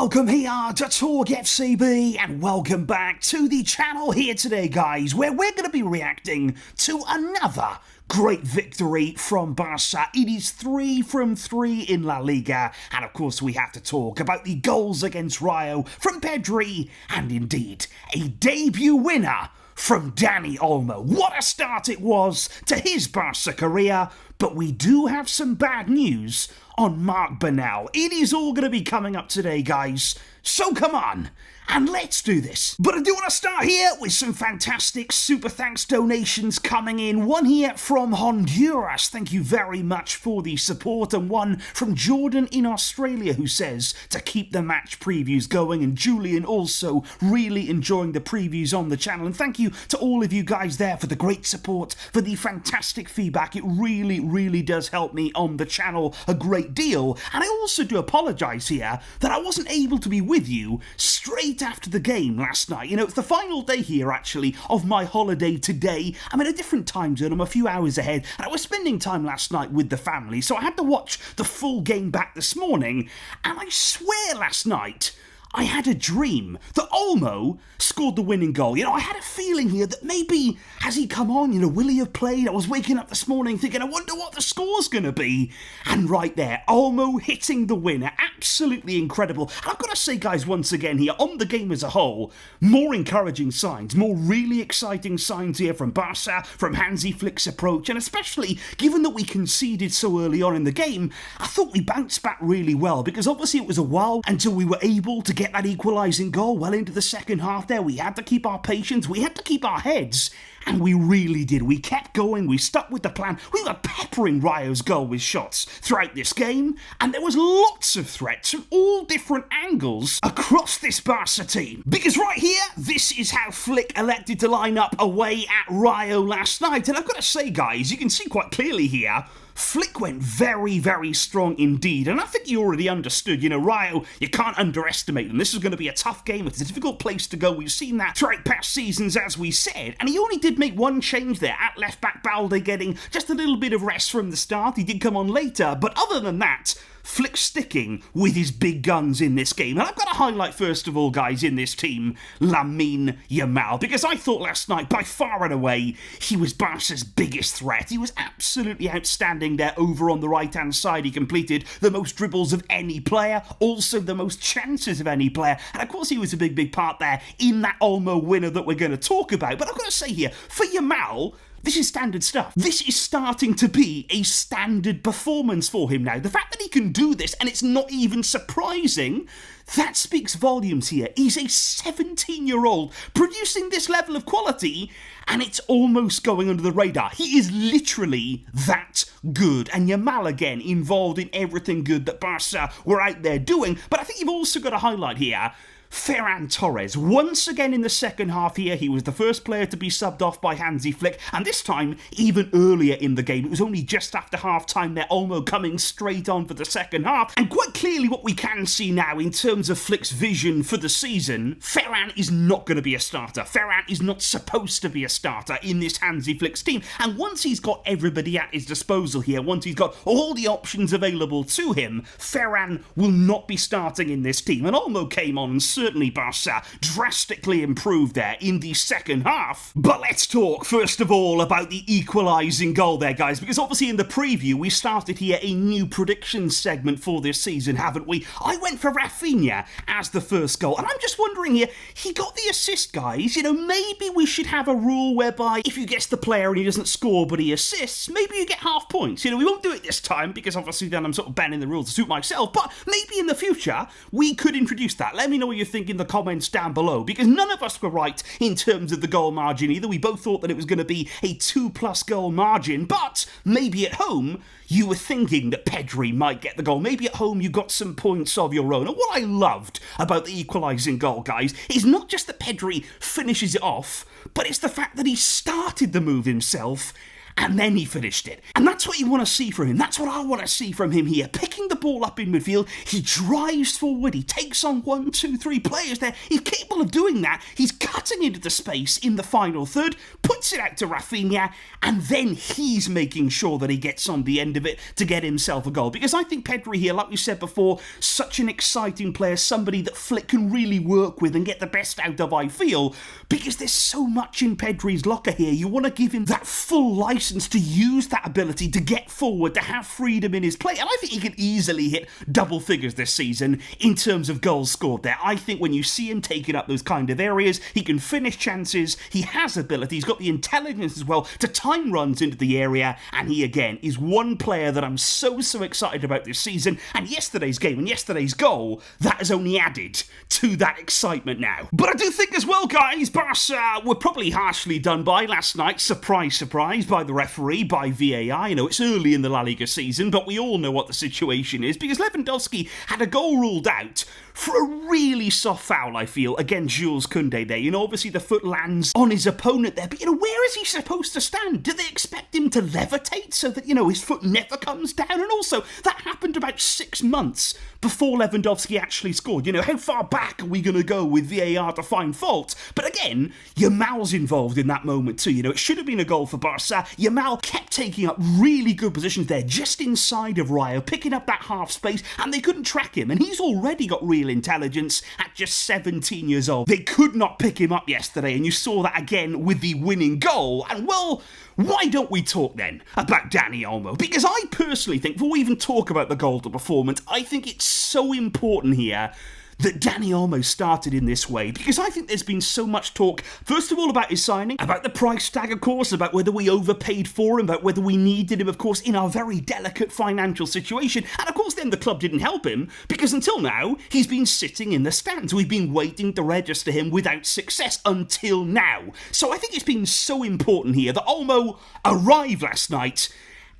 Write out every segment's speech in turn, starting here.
welcome here to TalkFCB and welcome back to the channel here today, guys, where we're going to be reacting to another great victory from Barça. It is 3 from 3 in La Liga, and of course we have to talk about the goals against Rayo from Pedri, and indeed a debut winner from Dani Olmo. What a start it was to his Barça career, but we do have some bad news on Bernal. It is all going to be coming up today, guys, so come on and let's do this. But I do want to start here with some fantastic super thanks donations coming in. One here from Honduras, thank you very much for the support, and one from Jordan in Australia who says to keep the match previews going, and Julian also really enjoying the previews on the channel. And thank you to all of you guys there for the great support, for the fantastic feedback. It really does help me on the channel a great deal. And I also do apologise here that I wasn't able to be with you straight after the game last night. You know, it's the final day here, actually, of my holiday today. I'm in a different time zone, I'm a few hours ahead, and I was spending time last night with the family, so I had to watch the full game back this morning, and I swear last night I had a dream that Olmo scored the winning goal. You know, I had a feeling here that maybe, has he come on? You know, will he have played? I was waking up this morning thinking, I wonder what the score's going to be. And right there, Olmo hitting the winner. Absolutely incredible. And I've got to say, guys, once again here, on the game as a whole, more encouraging signs, more really exciting signs here from Barça, from Hansi Flick's approach, and especially given that we conceded so early on in the game, I thought we bounced back really well, because obviously it was a while until we were able to get that equalising goal. Well into the second half there, we had to keep our patience, we had to keep our heads, and we really did. We kept going, we stuck with the plan. We were peppering Rayo's goal with shots throughout this game, and there was lots of threats from all different angles across this Barca team. Because right here, this is how Flick elected to line up away at Rayo last night, and I've got to say, guys, you can see quite clearly here, Flick went very strong indeed, and I think you already understood, you know, Rayo, you can't underestimate them. This is going to be a tough game, it's a difficult place to go. We've seen that throughout past seasons, as we said, and he only did make one change there at left back, Balde getting just a little bit of rest from the start. He did come on later, but other than that, Flick sticking with his big guns in this game. And I've got to highlight, first of all, guys, in this team, Yamal, because I thought last night, by far and away, he was Barca's biggest threat. He was absolutely outstanding there over on the right-hand side. He completed the most dribbles of any player, also the most chances of any player, and of course he was a big part there in that Olmo winner that we're going to talk about. But I've got to say here, for Yamal, this is standard stuff. This is starting to be a standard performance for him now. The fact that he can do this, and it's not even surprising, that speaks volumes here. He's a 17-year-old producing this level of quality, and it's almost going under the radar. He is literally that good. And Yamal, again, involved in everything good that Barca were out there doing. But I think you've also got to highlight here Ferran Torres. Once again in the second half here, he was the first player to be subbed off by Hansi Flick, and this time even earlier in the game. It was only just after half-time there, Olmo coming straight on for the second half, and quite clearly what we can see now in terms of Flick's vision for the season, Ferran is not going to be a starter. Ferran is not supposed to be a starter in this Hansi Flick's team, and once he's got everybody at his disposal here, once he's got all the options available to him, Ferran will not be starting in this team. And Olmo came on and certainly Barca drastically improved there in the second half. But let's talk first of all about the equalising goal there, guys, because obviously in the preview we started here a new prediction segment for this season, haven't we? I went for Rafinha as the first goal, and I'm just wondering here, he got the assist, guys. You know, maybe we should have a rule whereby if you guess the player and he doesn't score but he assists, maybe you get half points. You know, we won't do it this time because obviously then I'm sort of bending the rules to suit myself, but maybe in the future we could introduce that. Let me know what you think in the comments down below, because none of us were right in terms of the goal margin either. We both thought that it was going to be a 2+ goal margin, but maybe at home you were thinking that Pedri might get the goal. Maybe at home you got some points of your own. And what I loved about the equalising goal, guys, is not just that Pedri finishes it off, but it's the fact that he started the move himself and then he finished it. And that's what you want to see from him. That's what I want to see from him here. Picking the ball up in midfield, he drives forward, he takes on 1, 2, 3 players there. He's capable of doing that. He's cutting into the space in the final third, puts it out to Rafinha, and then he's making sure that he gets on the end of it to get himself a goal. Because I think Pedri here, like we said before, such an exciting player, somebody that Flick can really work with and get the best out of, I feel, because there's so much in Pedri's locker here. You want to give him that full license to use that ability to get forward, to have freedom in his play. And I think he could easily hit double figures this season in terms of goals scored there. I think when you see him taking up those kind of areas, he can finish chances, he has ability, he's got the intelligence as well to time runs into the area, and he again is one player that I'm so excited about this season. And yesterday's game and yesterday's goal, that has only added to that excitement now. But I do think as well, guys, Barca were probably harshly done by last night. Surprise, surprise, by the referee, by VAR. You know, it's early in the La Liga season, but we all know what the situation is, because Lewandowski had a goal ruled out for a really soft foul, I feel, against Jules Koundé there. You know, obviously the foot lands on his opponent there, but, you know, where is he supposed to stand? Do they expect him to levitate so that, you know, his foot never comes down? And also, that happened about 6 months before Lewandowski actually scored. You know, how far back are we going to go with VAR to find fault? But again, Yamal's involved in that moment too. You know, it should have been a goal for Barca. Yamal kept taking up really good positions there, just inside of Rayo, picking up that half space, and they couldn't track him. And he's already got real intelligence at just 17 years old. They could not pick him up yesterday, and you saw that again with the winning goal. And well, why don't we talk then about Dani Olmo? Because I personally think, before we even talk about the goal to performance, I think it's so important here that Dani Olmo started in this way, because I think there's been so much talk, first of all, about his signing, about the price tag, of course, about whether we overpaid for him, about whether we needed him, of course, in our very delicate financial situation, and of course then the club didn't help him, because until now, he's been sitting in the stands. We've been waiting to register him without success until now. So I think it's been so important here that Olmo arrived last night,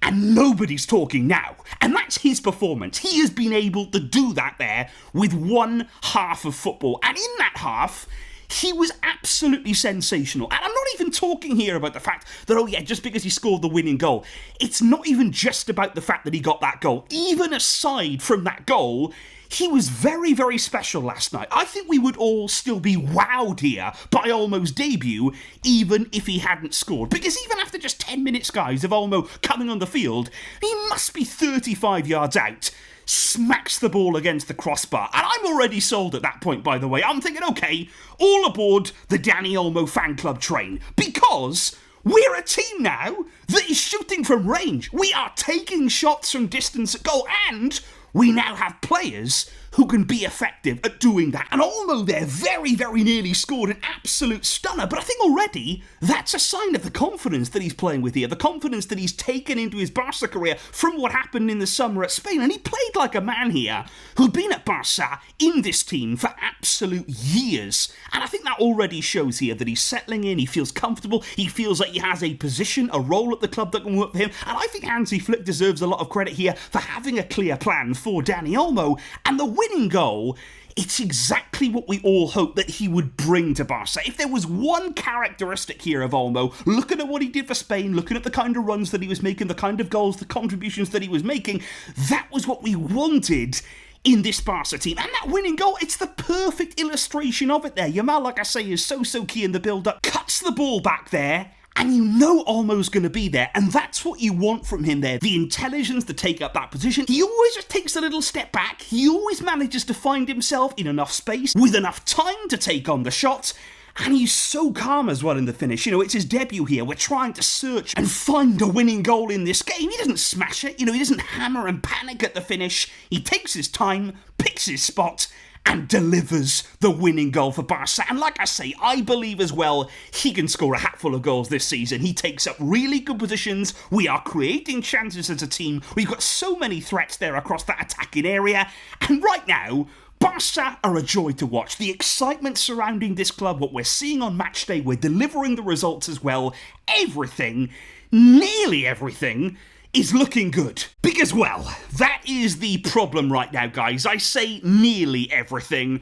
and nobody's talking now. And that's his performance. He has been able to do that there with one half of football. And in that half, he was absolutely sensational. And I'm not even talking here about the fact that, oh yeah, just because he scored the winning goal. It's not even just about the fact that he got that goal. Even aside from that goal, he was very special last night. I think we would all still be wowed here by Olmo's debut, even if he hadn't scored. Because even after just 10 minutes, guys, of Olmo coming on the field, he must be 35 yards out, smacks the ball against the crossbar. And I'm already sold at that point, by the way. I'm thinking, okay, all aboard the Dani Olmo fan club train. Because we're a team now that is shooting from range. We are taking shots from distance at goal, and we now have players who can be effective at doing that. And Olmo there very nearly scored an absolute stunner, but I think already that's a sign of the confidence that he's playing with here, the confidence that he's taken into his Barca career from what happened in the summer at Spain. And he played like a man here who'd been at Barca in this team for absolute years. And I think that already shows here that he's settling in, he feels comfortable, he feels like he has a position, a role at the club that can work for him. And I think Hansi Flick deserves a lot of credit here for having a clear plan for Dani Olmo. And the winning goal, it's exactly what we all hoped that he would bring to Barca. If there was one characteristic here of Olmo, looking at what he did for Spain, looking at the kind of runs that he was making, the kind of goals, the contributions that he was making, that was what we wanted in this Barca team. And that winning goal, it's the perfect illustration of it there. Yamal, like I say, is so key in the build-up, cuts the ball back there, and you know Olmo's going to be there, and that's what you want from him there. The intelligence to take up that position. He always just takes a little step back. He always manages to find himself in enough space, with enough time to take on the shot. And he's so calm as well in the finish. You know, it's his debut here. We're trying to search and find a winning goal in this game. He doesn't smash it. You know, he doesn't hammer and panic at the finish. He takes his time, picks his spot, and delivers the winning goal for Barca. And like I say, I believe as well he can score a hatful of goals this season. He takes up really good positions. We are creating chances as a team. We've got so many threats there across that attacking area. And right now, Barca are a joy to watch. The excitement surrounding this club, what we're seeing on match day, we're delivering the results as well. Everything, nearly everything, is looking good. Because, well, that is the problem right now, guys. I say nearly everything,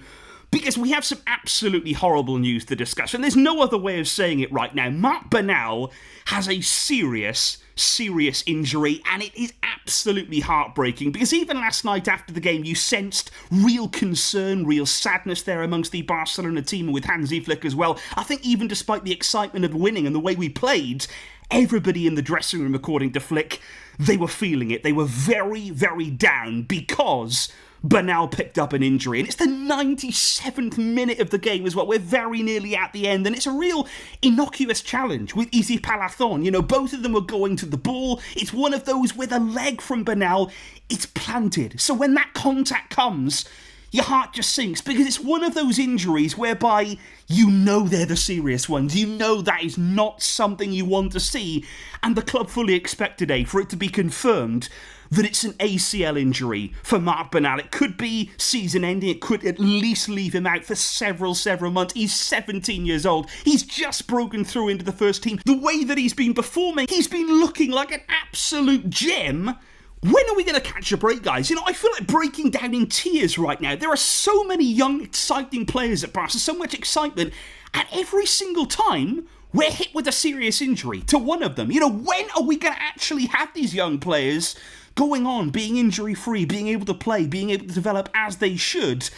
because we have some absolutely horrible news to discuss, and there's no other way of saying it right now. Marc Bernal has a serious injury, and it is absolutely heartbreaking, because even last night after the game you sensed real concern, real sadness there amongst the Barcelona team, with Hansi Flick as well. I think even despite the excitement of winning and the way we played, everybody in the dressing room, according to Flick, they were feeling it. They were very, very down because Bernal picked up an injury, and it's the 97th minute of the game as well. We're very nearly at the end, and it's a real innocuous challenge with Izzy Palathon. You know, both of them were going to the ball. It's one of those with a leg from Bernal, it's planted. So when that contact comes, your heart just sinks, because it's one of those injuries whereby you know they're the serious ones. You know that is not something you want to see, and the club fully expect today for it to be confirmed that it's an ACL injury for Marc Bernal. It could be season-ending. It could at least leave him out for several months. He's 17 years old. He's just broken through into the first team. The way that he's been performing, he's been looking like an absolute gem. When are we going to catch a break, guys? You know, I feel like breaking down in tears right now. There are so many young, exciting players at Barca, so much excitement, and every single time we're hit with a serious injury to one of them. You know, when are we going to actually have these young players going on, being injury-free, being able to play, being able to develop as they should?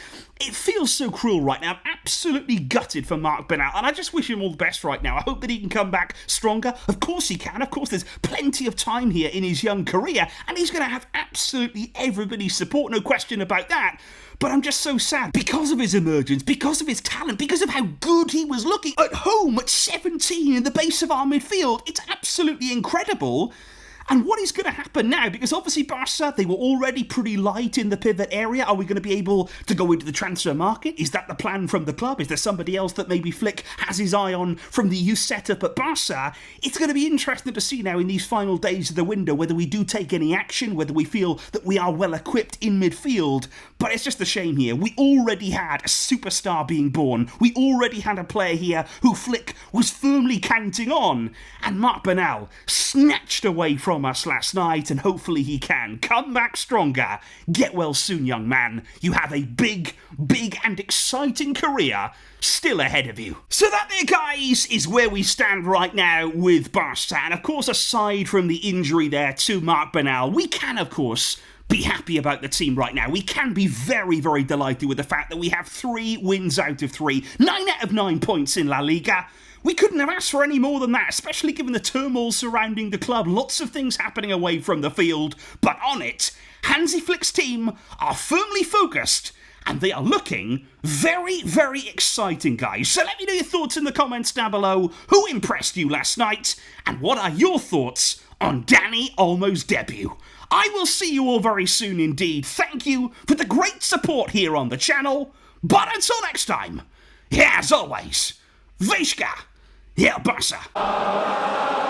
It feels so cruel right now. I'm absolutely gutted for Marc Bernal, and I just wish him all the best right now. I hope that he can come back stronger. Of course he can. Of course there's plenty of time here in his young career, and he's going to have absolutely everybody's support, no question about that. But I'm just so sad because of his emergence, because of his talent, because of how good he was looking at home at 17 in the base of our midfield. It's absolutely incredible. And what is going to happen now? Because obviously Barca, they were already pretty light in the pivot area. Are we going to be able to go into the transfer market? Is that the plan from the club? Is there somebody else that maybe Flick has his eye on from the youth setup at Barca? It's going to be interesting to see now in these final days of the window whether we do take any action, whether we feel that we are well equipped in midfield. But it's just a shame here. We already had a superstar being born. We already had a player here who Flick was firmly counting on. And Marc Bernal snatched away from us last night, and hopefully he can come back stronger. Get well soon, young man. You have a big and exciting career still ahead of you. So that there, guys, is where we stand right now with Barca. And of course, aside from the injury there to Marc Bernal, we can, of course, be happy about the team right now. We can be very, very delighted with the fact that we have 3 wins out of 3, 9 out of 9 points in La Liga. We couldn't have asked for any more than that, especially given the turmoil surrounding the club. Lots of things happening away from the field, but on it, Hansi Flick's team are firmly focused, and they are looking very, very exciting, guys. So let me know your thoughts in the comments down below. Who impressed you last night? And what are your thoughts on Dani Olmo's debut? I will see you all very soon indeed. Thank you for the great support here on the channel. But until next time, as always, Vishka, Barça.